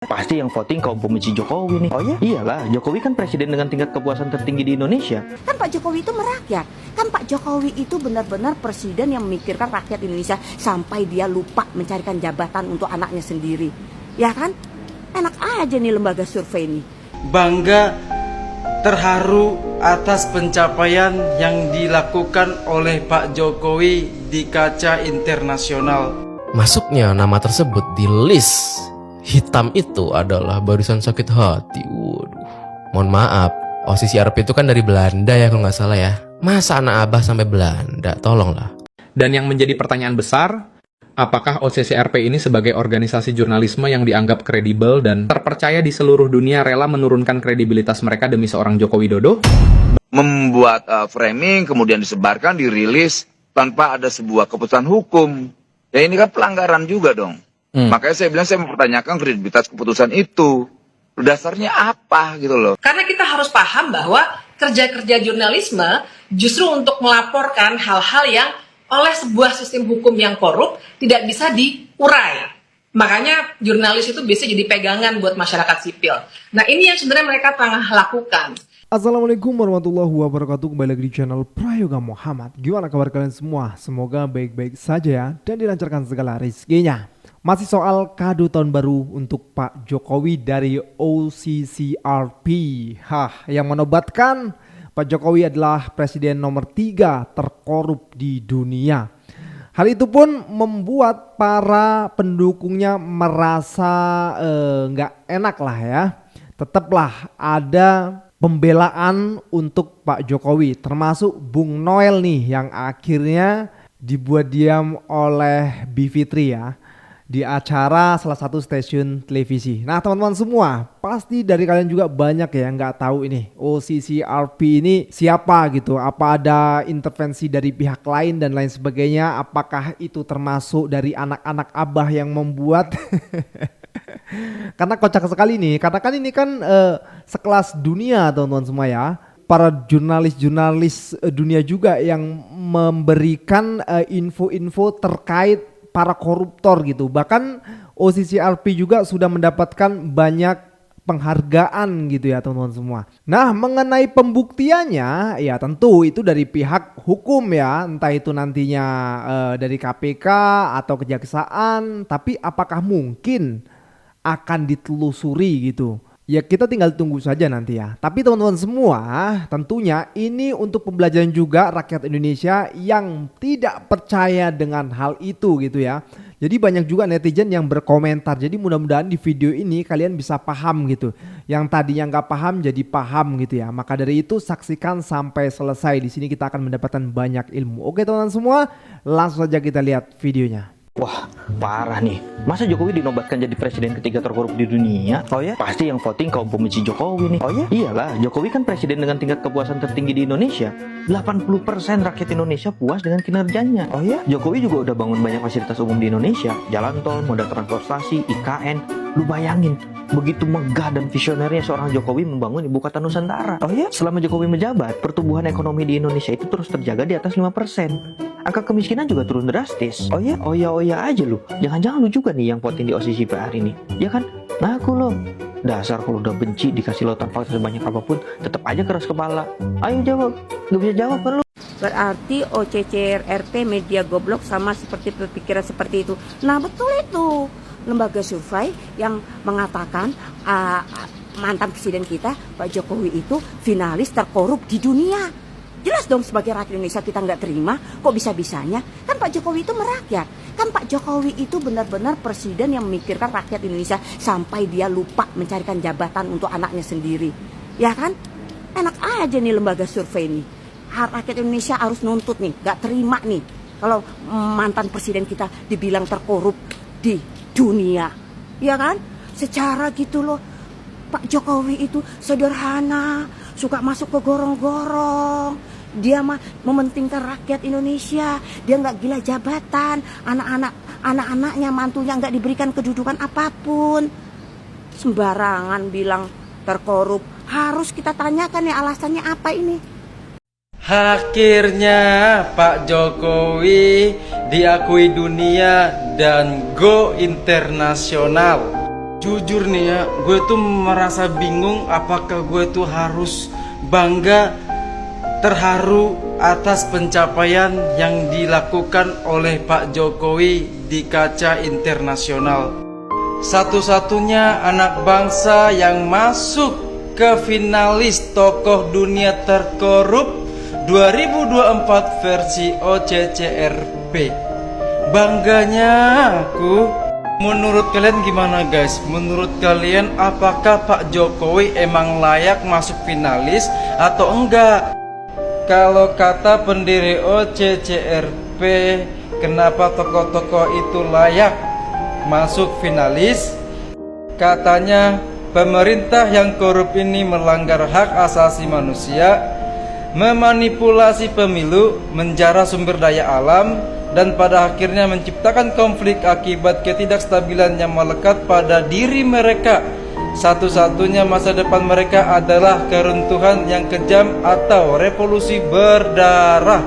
Pasti yang voting kaum pembenci Jokowi nih. Oh ya? Iyalah, Jokowi kan presiden dengan tingkat kepuasan tertinggi di Indonesia. Kan Pak Jokowi itu merakyat. Kan Pak Jokowi itu benar-benar presiden yang memikirkan rakyat Indonesia sampai dia lupa mencarikan jabatan untuk anaknya sendiri. Ya kan? Enak aja nih lembaga survei ini. Bangga, terharu atas pencapaian yang dilakukan oleh Pak Jokowi di kaca internasional. Masuknya nama tersebut di list hitam itu adalah barisan sakit hati. Waduh, mohon maaf, OCCRP itu kan dari Belanda ya kalau nggak salah ya. Masa anak abah sampai Belanda, tolonglah. Dan yang menjadi pertanyaan besar, apakah OCCRP ini sebagai organisasi jurnalisme yang dianggap kredibel dan terpercaya di seluruh dunia rela menurunkan kredibilitas mereka demi seorang Joko Widodo? Membuat framing, kemudian disebarkan, dirilis tanpa ada sebuah keputusan hukum. Ya ini kan pelanggaran juga dong. Makanya saya bilang saya mempertanyakan kredibilitas keputusan itu. Dasarnya apa gitu loh. Karena kita harus paham bahwa kerja-kerja jurnalisme justru untuk melaporkan hal-hal yang oleh sebuah sistem hukum yang korup tidak bisa diurai. Makanya jurnalis itu bisa jadi pegangan buat masyarakat sipil. Nah ini yang sebenarnya mereka tengah lakukan. Assalamualaikum warahmatullahi wabarakatuh. Kembali lagi di channel Prayoga Muhammad. Gimana kabar kalian semua? Semoga baik-baik saja ya, dan dilancarkan segala rezekinya. Masih soal kado tahun baru untuk Pak Jokowi dari OCCRP. Yang menobatkan Pak Jokowi adalah presiden nomor 3 terkorup di dunia. Hal itu pun membuat para pendukungnya merasa nggak enak lah ya. Tetaplah ada pembelaan untuk Pak Jokowi, termasuk Bung Noel nih yang akhirnya dibuat diam oleh Bivitri ya, di acara salah satu stasiun televisi. Nah teman-teman semua, pasti dari kalian juga banyak ya nggak tahu ini OCCRP ini siapa gitu. Apa ada intervensi dari pihak lain dan lain sebagainya. Apakah itu termasuk dari anak-anak abah yang membuat? Karena kocak sekali nih, karena kan ini kan sekelas dunia teman-teman semua ya. Para jurnalis-jurnalis dunia juga yang memberikan info-info terkait para koruptor gitu. Bahkan OCCRP juga sudah mendapatkan banyak penghargaan gitu ya teman-teman semua. Nah mengenai pembuktiannya ya tentu itu dari pihak hukum ya. Entah itu nantinya dari KPK atau kejaksaan. Tapi apakah mungkin akan ditelusuri gitu? Ya kita tinggal tunggu saja nanti ya. Tapi teman-teman semua, tentunya ini untuk pembelajaran juga rakyat Indonesia yang tidak percaya dengan hal itu gitu ya. Jadi banyak juga netizen yang berkomentar. Jadi mudah-mudahan di video ini kalian bisa paham gitu. Yang tadinya nggak paham jadi paham gitu ya. Maka dari itu saksikan sampai selesai. Di sini kita akan mendapatkan banyak ilmu. Oke teman-teman semua, langsung saja kita lihat videonya. Wah, parah nih. Masa Jokowi dinobatkan jadi presiden ketiga terkorup di dunia? Oh ya? Pasti yang voting kaum pembenci Jokowi nih. Oh ya? Iyalah, Jokowi kan presiden dengan tingkat kepuasan tertinggi di Indonesia. 80% rakyat Indonesia puas dengan kinerjanya. Oh ya? Jokowi juga udah bangun banyak fasilitas umum di Indonesia. Jalan tol, moda transportasi, IKN. Lu bayangin, begitu megah dan visionernya seorang Jokowi membangun ibu kota Nusantara. Oh ya? Selama Jokowi menjabat, pertumbuhan ekonomi di Indonesia itu terus terjaga di atas 5%. Angka kemiskinan juga turun drastis. Oh ya? Oh ya aja lu. Jangan-jangan lu juga nih yang voting di OCCPR ini. Ya kan? Ngaku lo. Dasar kalau udah benci dikasih lautan fakta sebanyak apapun, tetap aja keras kepala. Ayo jawab. Gak bisa jawab kan lu? Berarti OCCRP media goblok sama seperti berpikiran seperti itu. Nah betul itu. Lembaga survei yang mengatakan mantan presiden kita Pak Jokowi itu finalis terkorup di dunia. Jelas dong sebagai rakyat Indonesia kita nggak terima. Kok bisa-bisanya? Kan Pak Jokowi itu merakyat. Kan Pak Jokowi itu benar-benar presiden yang memikirkan rakyat Indonesia sampai dia lupa mencarikan jabatan untuk anaknya sendiri. Ya kan? Enak aja nih lembaga survei ini. Rakyat Indonesia harus nuntut nih, nggak terima nih kalau mantan presiden kita dibilang terkorup di dunia. Ya kan? Secara gitu loh. Pak Jokowi itu sederhana, suka masuk ke gorong-gorong. Dia mah mementingkan rakyat Indonesia. Dia nggak gila jabatan. Anak-anaknya, mantunya nggak diberikan kedudukan apapun. Sembarangan bilang terkorup. Harus kita tanyakan ya alasannya apa ini. Akhirnya Pak Jokowi diakui dunia dan go internasional. Jujur nih ya, gue tuh merasa bingung apakah gue tuh harus bangga, terharu atas pencapaian yang dilakukan oleh Pak Jokowi di kaca internasional. Satu-satunya anak bangsa yang masuk ke finalis tokoh dunia terkorup 2024 versi OCCRP. Bangganya aku. Menurut kalian gimana guys? Menurut kalian apakah Pak Jokowi emang layak masuk finalis atau enggak? Kalau kata pendiri OCCRP, kenapa tokoh-tokoh itu layak masuk finalis? Katanya pemerintah yang korup ini melanggar hak asasi manusia, memanipulasi pemilu, menjara sumber daya alam, dan pada akhirnya menciptakan konflik akibat ketidakstabilan yang melekat pada diri mereka. Satu-satunya masa depan mereka adalah keruntuhan yang kejam atau revolusi berdarah.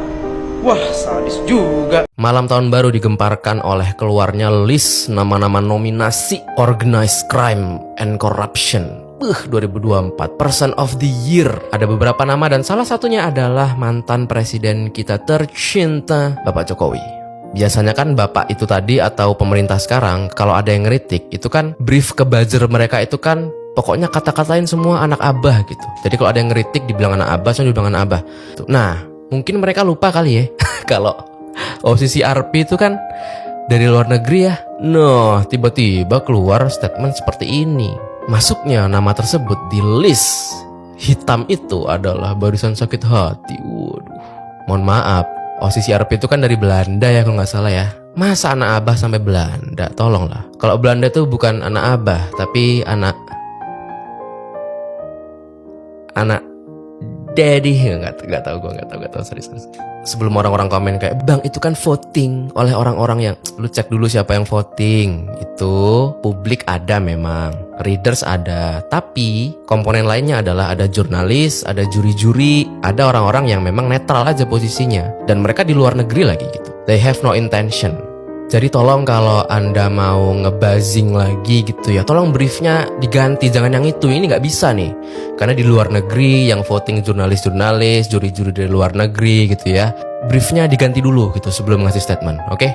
Wah, sadis juga. Malam tahun baru digemparkan oleh keluarnya list nama-nama nominasi Organized Crime and Corruption 2024 Person of the Year. Ada beberapa nama dan salah satunya adalah mantan presiden kita tercinta Bapak Jokowi. Biasanya kan bapak itu tadi atau pemerintah sekarang kalau ada yang ngeritik itu kan brief ke buzzer mereka itu kan pokoknya kata-katain semua anak abah gitu. Jadi kalau ada yang ngeritik dibilang anak abah, so dibilang anak abah. Nah, mungkin mereka lupa kali ya kalau posisi RP itu kan dari luar negeri ya. Nah, tiba-tiba keluar statement seperti ini. Masuknya nama tersebut di list hitam itu adalah barisan sakit hati. Waduh, mohon maaf, posisi RP itu kan dari Belanda ya kalau nggak salah ya. Masa anak abah sampai Belanda? Tolonglah. Kalau Belanda itu bukan anak abah, tapi anak daddy. Nggak tahu, sorry. Sebelum orang-orang komen kayak, bang itu kan voting oleh orang-orang yang, lu cek dulu siapa yang voting. Itu publik ada memang, readers ada, tapi komponen lainnya adalah ada jurnalis, ada juri-juri, ada orang-orang yang memang netral aja posisinya, dan mereka di luar negeri lagi gitu. They have no intention. Jadi tolong kalau Anda mau ngebuzzing lagi gitu ya, tolong briefnya diganti, jangan yang itu, ini nggak bisa nih. Karena di luar negeri yang voting jurnalis-jurnalis, juri-juri dari luar negeri gitu ya. Briefnya diganti dulu gitu sebelum ngasih statement, oke?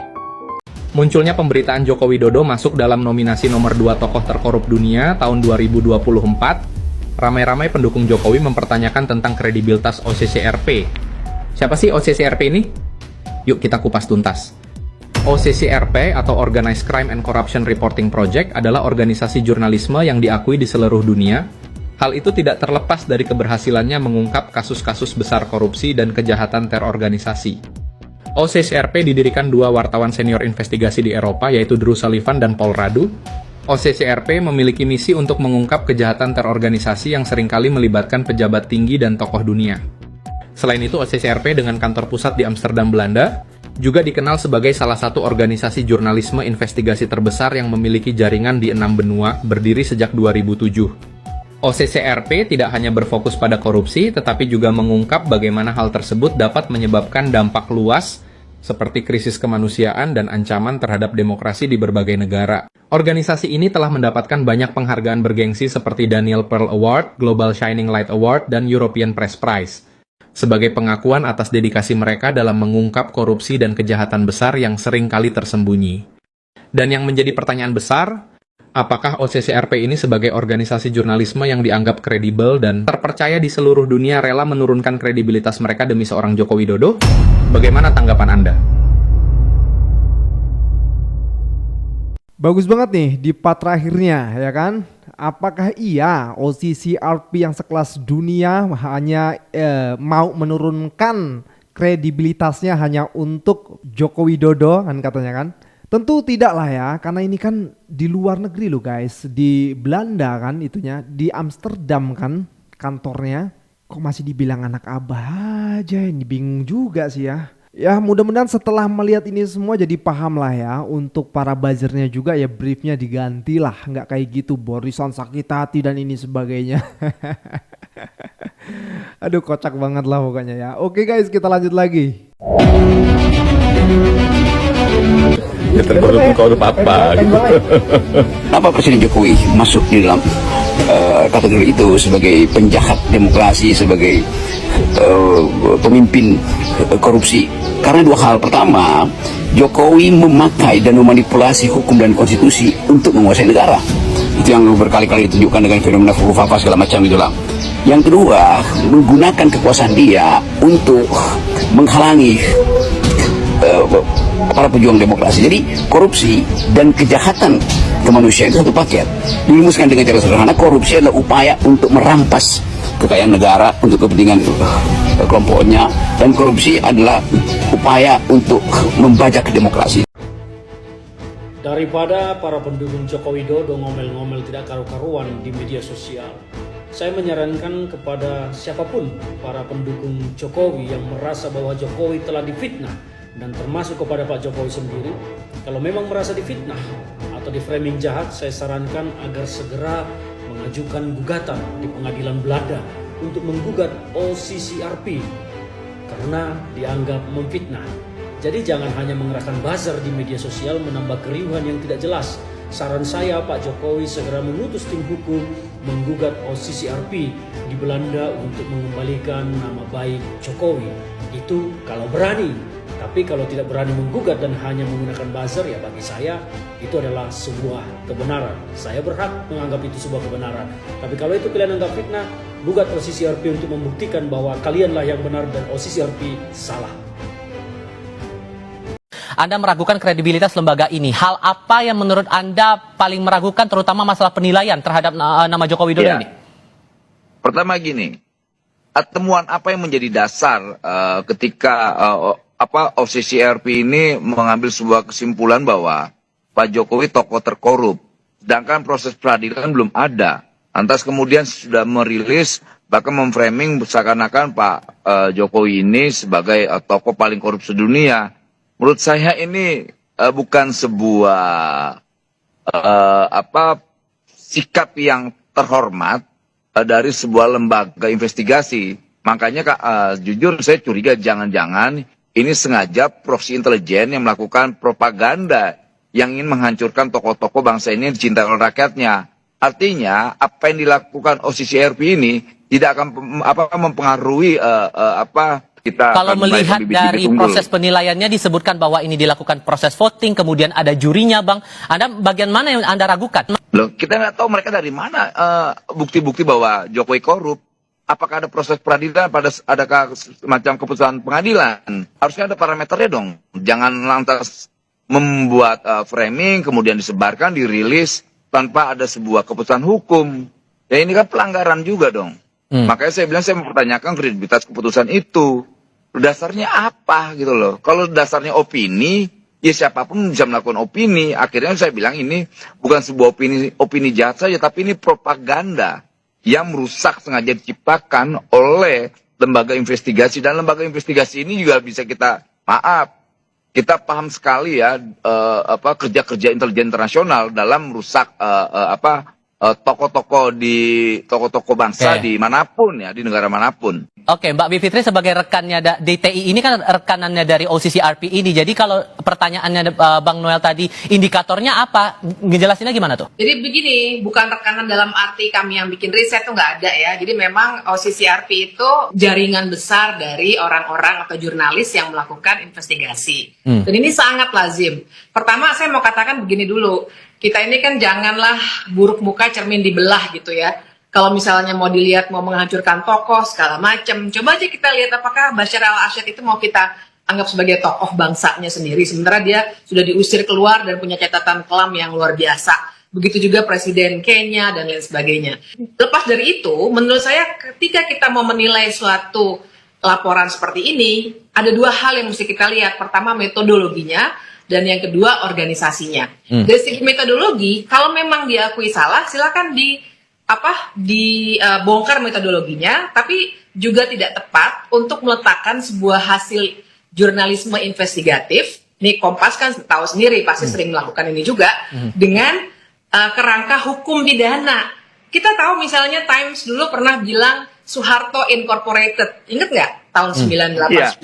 Munculnya pemberitaan Joko Widodo masuk dalam nominasi nomor 2 tokoh terkorup dunia tahun 2024. Ramai-ramai pendukung Jokowi mempertanyakan tentang kredibilitas OCCRP. Siapa sih OCCRP ini? Yuk kita kupas tuntas. OCCRP atau Organized Crime and Corruption Reporting Project adalah organisasi jurnalisme yang diakui di seluruh dunia. Hal itu tidak terlepas dari keberhasilannya mengungkap kasus-kasus besar korupsi dan kejahatan terorganisasi. OCCRP didirikan dua wartawan senior investigasi di Eropa, yaitu Drew Sullivan dan Paul Radu. OCCRP memiliki misi untuk mengungkap kejahatan terorganisasi yang seringkali melibatkan pejabat tinggi dan tokoh dunia. Selain itu, OCCRP dengan kantor pusat di Amsterdam, Belanda, juga dikenal sebagai salah satu organisasi jurnalisme investigasi terbesar yang memiliki jaringan di 6 benua, berdiri sejak 2007. OCCRP tidak hanya berfokus pada korupsi, tetapi juga mengungkap bagaimana hal tersebut dapat menyebabkan dampak luas, seperti krisis kemanusiaan dan ancaman terhadap demokrasi di berbagai negara. Organisasi ini telah mendapatkan banyak penghargaan bergengsi seperti Daniel Pearl Award, Global Shining Light Award, dan European Press Prize, sebagai pengakuan atas dedikasi mereka dalam mengungkap korupsi dan kejahatan besar yang sering kali tersembunyi. Dan yang menjadi pertanyaan besar, apakah OCCRP ini sebagai organisasi jurnalisme yang dianggap kredibel dan terpercaya di seluruh dunia rela menurunkan kredibilitas mereka demi seorang Joko Widodo? Bagaimana tanggapan Anda? Bagus banget nih di part terakhirnya ya kan. Apakah iya OCCRP yang sekelas dunia hanya mau menurunkan kredibilitasnya hanya untuk Joko Widodo kan katanya kan? Tentu tidak lah ya, karena ini kan di luar negeri loh guys, di Belanda kan itunya, di Amsterdam kan kantornya. Kok masih dibilang anak abah aja, ini bingung juga sih ya. Ya mudah-mudahan setelah melihat ini semua jadi paham lah ya. Untuk para buzzernya juga ya briefnya diganti lah. Nggak kayak gitu barisan sakit hati dan ini sebagainya. Aduh kocak banget lah pokoknya ya. Oke guys, kita lanjut lagi. Ya terkorup apa? Kenapa Presiden Jokowi masuk di dalam kategori itu sebagai penjahat demokrasi, sebagai pemimpin korupsi? Karena dua hal. Pertama, Jokowi memakai dan memanipulasi hukum dan konstitusi untuk menguasai negara. Itu yang berkali-kali ditunjukkan dengan fenomena Fukufafa segala macam itulah. Yang kedua, menggunakan kekuasaan dia untuk menghalangi para pejuang demokrasi. Jadi korupsi dan kejahatan kemanusiaan itu satu paket. Dirumuskan dengan cara sederhana, korupsi adalah upaya untuk merampas kekayaan negara untuk kepentingan kelompoknya, dan korupsi adalah upaya untuk membajak demokrasi. Daripada para pendukung Joko Widodo ngomel-ngomel tidak karu-karuan di media sosial, saya menyarankan kepada siapapun para pendukung Jokowi yang merasa bahwa Jokowi telah difitnah, dan termasuk kepada Pak Jokowi sendiri, kalau memang merasa difitnah atau di framing jahat, saya sarankan agar segera mengajukan gugatan di pengadilan Belanda untuk menggugat OCCRP karena dianggap memfitnah. Jadi jangan hanya mengerahkan buzzer di media sosial menambah keriuhan yang tidak jelas. Saran saya, Pak Jokowi segera mengutus tim hukum menggugat OCCRP di Belanda untuk mengembalikan nama baik Jokowi. Itu kalau berani. Tapi kalau tidak berani menggugat dan hanya menggunakan buzzer, ya bagi saya itu adalah sebuah kebenaran. Saya berhak menganggap itu sebuah kebenaran. Tapi kalau itu kalian anggap fitnah, gugat OCCRP untuk membuktikan bahwa kalianlah yang benar dan OCCRP salah. Anda meragukan kredibilitas lembaga ini. Hal apa yang menurut Anda paling meragukan, terutama masalah penilaian terhadap nama Joko Widodo ini? Pertama gini, temuan apa yang menjadi dasar ketika OCCRP ini mengambil sebuah kesimpulan bahwa Pak Jokowi tokoh terkorup, sedangkan proses peradilan belum ada. Lantas kemudian sudah merilis, bahkan memframing seakan-akan Pak Jokowi ini sebagai tokoh paling korup sedunia. Menurut saya ini bukan sebuah sikap yang terhormat dari sebuah lembaga investigasi. Makanya jujur saya curiga jangan-jangan ini sengaja proksi intelijen yang melakukan propaganda yang ingin menghancurkan tokoh-tokoh bangsa ini yang dicintai oleh rakyatnya. Artinya apa yang dilakukan OCCRP ini tidak akan mempengaruhi kita. Kalau melihat dari proses penilaiannya disebutkan bahwa ini dilakukan proses voting, kemudian ada jurinya, Bang. Anda bagian mana yang Anda ragukan? Loh, kita nggak tahu mereka dari mana bukti-bukti bahwa Jokowi korup. Apakah ada proses peradilan, adakah semacam keputusan pengadilan? Harusnya ada parameternya dong. Jangan lantas membuat framing, kemudian disebarkan, dirilis, tanpa ada sebuah keputusan hukum. Ya ini kan pelanggaran juga dong. Makanya saya bilang saya mempertanyakan kredibilitas keputusan itu. Dasarnya apa gitu loh. Kalau dasarnya opini, ya siapapun bisa melakukan opini. Akhirnya saya bilang ini bukan sebuah opini jahat saja, tapi ini propaganda yang merusak sengaja diciptakan oleh lembaga investigasi. Dan lembaga investigasi ini juga bisa kita paham sekali ya kerja-kerja intelijen internasional dalam merusak tokoh-tokoh bangsa di manapun ya, di negara manapun. Oke, Mbak Bivitri sebagai rekannya DTI ini kan rekanannya dari OCCRP ini. Jadi kalau pertanyaannya Bang Noel tadi, indikatornya apa? Ngejelasinnya gimana tuh? Jadi begini, bukan rekanan dalam arti kami yang bikin riset tuh nggak ada ya. Jadi memang OCCRP itu jaringan besar dari orang-orang atau jurnalis yang melakukan investigasi. Dan ini sangat lazim. Pertama saya mau katakan begini dulu. Kita ini kan janganlah buruk muka cermin dibelah gitu ya. Kalau misalnya mau dilihat mau menghancurkan tokoh segala macam, coba aja kita lihat apakah Bashar al-Assad itu mau kita anggap sebagai tokoh bangsanya sendiri, sementara dia sudah diusir keluar dan punya catatan kelam yang luar biasa. Begitu juga Presiden Kenya dan lain sebagainya. Lepas dari itu, menurut saya ketika kita mau menilai suatu laporan seperti ini, ada dua hal yang mesti kita lihat. Pertama metodologinya, dan yang kedua organisasinya. Dari segi metodologi, kalau memang diakui salah, silakan dibongkar metodologinya, tapi juga tidak tepat untuk meletakkan sebuah hasil jurnalisme investigatif. Ini Kompas kan tahu sendiri, pasti sering melakukan ini juga dengan kerangka hukum pidana. Kita tahu misalnya Times dulu pernah bilang Soeharto Incorporated, inget nggak tahun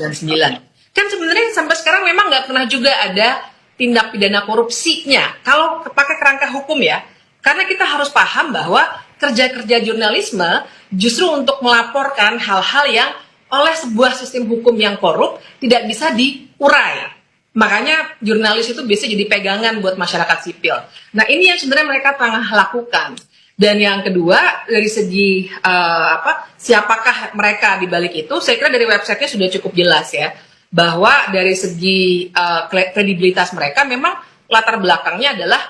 98-99? Kan sebenarnya sampai sekarang memang nggak pernah juga ada tindak pidana korupsinya. Kalau pakai kerangka hukum ya, karena kita harus paham bahwa kerja-kerja jurnalisme justru untuk melaporkan hal-hal yang oleh sebuah sistem hukum yang korup tidak bisa diurai. Makanya jurnalis itu bisa jadi pegangan buat masyarakat sipil. Nah ini yang sebenarnya mereka tengah lakukan. Dan yang kedua dari segi siapakah mereka di balik itu, saya kira dari websitenya sudah cukup jelas ya, bahwa dari segi kredibilitas mereka memang latar belakangnya adalah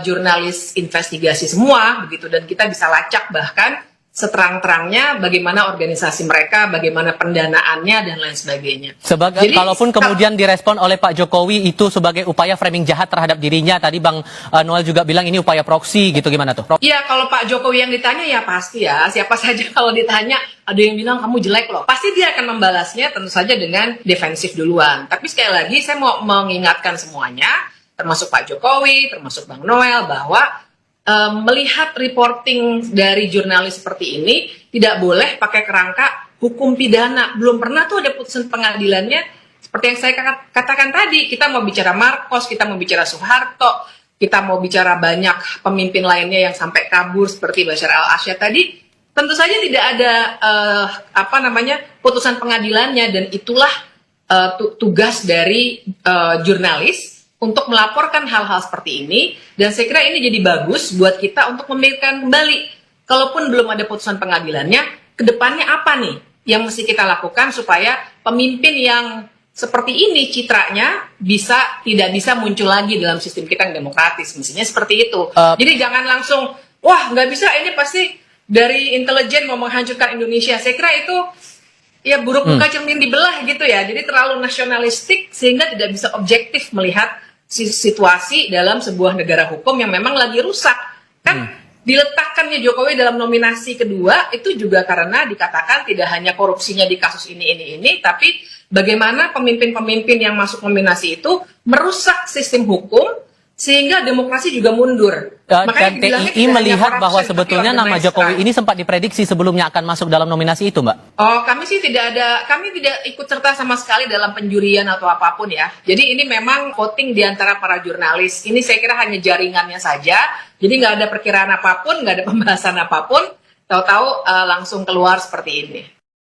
jurnalis investigasi semua begitu, dan kita bisa lacak bahkan seterang-terangnya bagaimana organisasi mereka, bagaimana pendanaannya dan lain sebagainya. Jadi, kalaupun kemudian direspon oleh Pak Jokowi itu sebagai upaya framing jahat terhadap dirinya, tadi Bang Noel juga bilang ini upaya proksi gitu, gimana tuh? Iya, kalau Pak Jokowi yang ditanya ya pasti ya, siapa saja kalau ditanya ada yang bilang kamu jelek loh, pasti dia akan membalasnya tentu saja dengan defensif duluan. Tapi sekali lagi saya mau mengingatkan semuanya, termasuk Pak Jokowi, termasuk Bang Noel, bahwa melihat reporting dari jurnalis seperti ini tidak boleh pakai kerangka hukum pidana. Belum pernah tuh ada putusan pengadilannya seperti yang saya katakan tadi. Kita mau bicara Marcos, kita mau bicara Soeharto, kita mau bicara banyak pemimpin lainnya yang sampai kabur seperti Bashar al-Assad tadi. Tentu saja tidak ada putusan pengadilannya, dan itulah tugas dari jurnalis untuk melaporkan hal-hal seperti ini. Dan saya kira ini jadi bagus buat kita untuk memikirkan kembali, kalaupun belum ada putusan pengadilannya, kedepannya apa nih yang mesti kita lakukan supaya pemimpin yang seperti ini citranya tidak bisa muncul lagi dalam sistem kita yang demokratis. Mestinya seperti itu. Jadi jangan langsung, wah nggak bisa, ini pasti dari intelijen mau menghancurkan Indonesia. Saya kira itu ya buruk muka cermin dibelah gitu ya. Jadi terlalu nasionalistik sehingga tidak bisa objektif melihat situasi dalam sebuah negara hukum yang memang lagi rusak. Kan diletakkannya Jokowi dalam nominasi kedua itu juga karena dikatakan tidak hanya korupsinya di kasus ini, tapi bagaimana pemimpin-pemimpin yang masuk nominasi itu merusak sistem hukum sehingga demokrasi juga mundur. Dan TII melihat bahwa sebetulnya nama Jokowi ini sempat diprediksi sebelumnya akan masuk dalam nominasi itu, Mbak? Oh, kami tidak ikut serta sama sekali dalam penjurian atau apapun ya. Jadi ini memang voting di antara para jurnalis. Ini saya kira hanya jaringannya saja. Jadi nggak ada perkiraan apapun, nggak ada pembahasan apapun. Tahu-tahu langsung keluar seperti ini.